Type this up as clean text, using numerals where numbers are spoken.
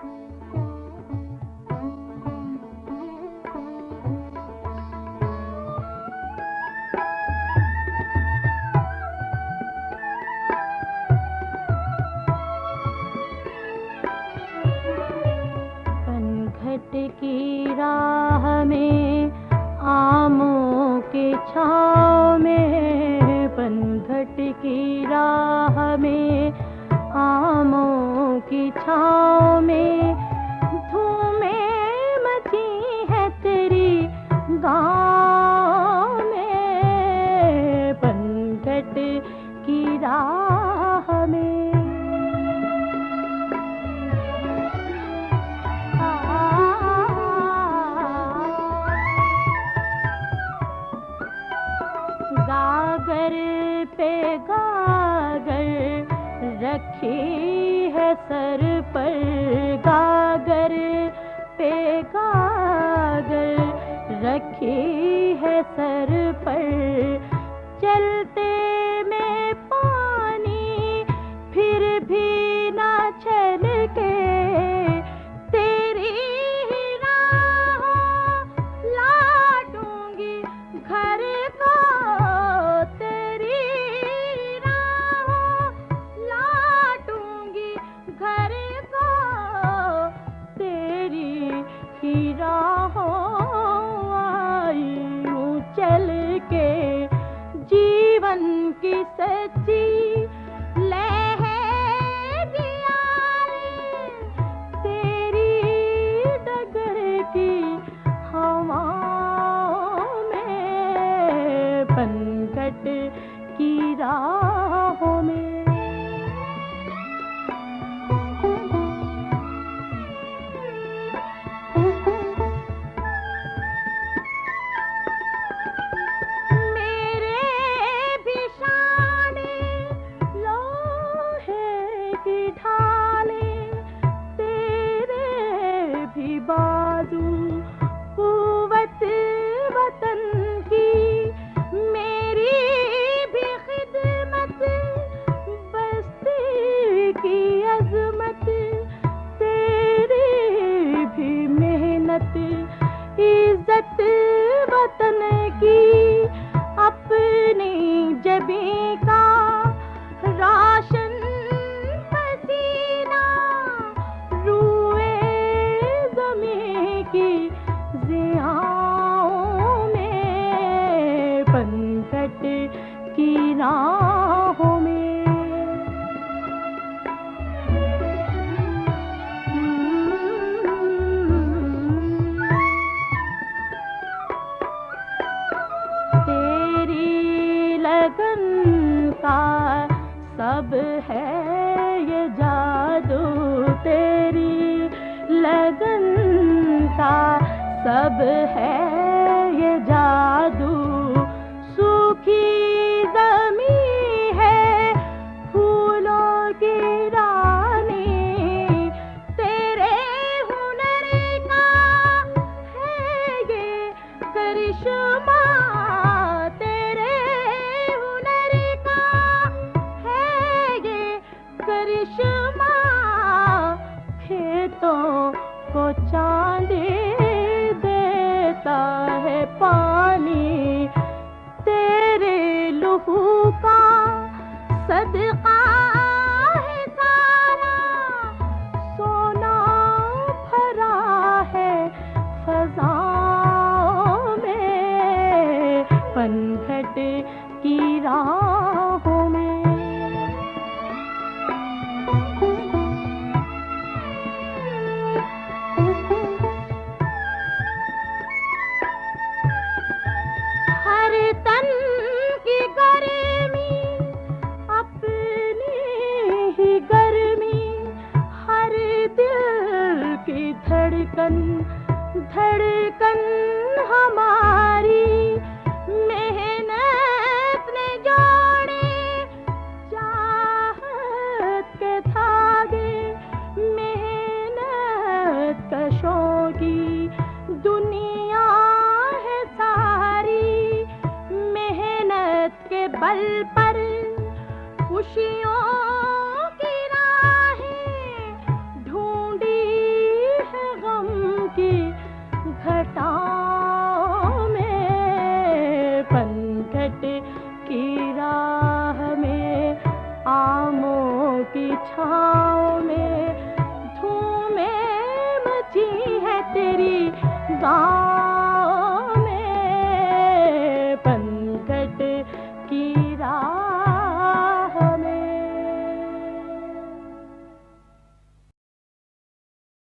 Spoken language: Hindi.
पनघट की राह में आमों की छाँव में, पनघट की राह में आमों की छाँव में, धूमें मची है तेरी गाँव में, पनघट की राह में। गागर पे गागर रखी है सर पर, गागर पे गागर रखी है सर पर, चलते में पानी फिर भी ना छलके, तेरी ही राहों लौटूंगी घर को, तेरी राहों लौटूंगी घर को, तेरी ही राहों आई हूँ चल के, जीवन की सच्ची तेरी डगर की हवाओं में, पनघट की राहों में। बाजू कुव्वत वतन की, मेरी भी खिदमत बस्ती की अजमत, तेरी भी मेहनत इज्जत वतन की, अपनी जबीं का राशन पसीना, रुए ज़मीं की ज़ियाओं में, पनघट की राहों में। तेरी लगन का सब है ये जादू, तेरी लगन का सब है ये जादू, सूखी ज़मीं है फूलों की रानी, तेरे हुनर का है ये करिश्मा, तेरे हुनर का है ये करिश्मा, खेतों को चांदी देता है पानी, तेरे लहू का सदका है सारा, सोना भरा है फज़ाओं में, पनघट की राहों में। हर तन की गर्मी अपनी ही गर्मी, हर दिल की धड़कन धड़कन हमारी, मेहनत ने जोड़े चाहत के धागे, मेहनत कशों की दुनिया है सारी, मेहनत के बल पर खुशियों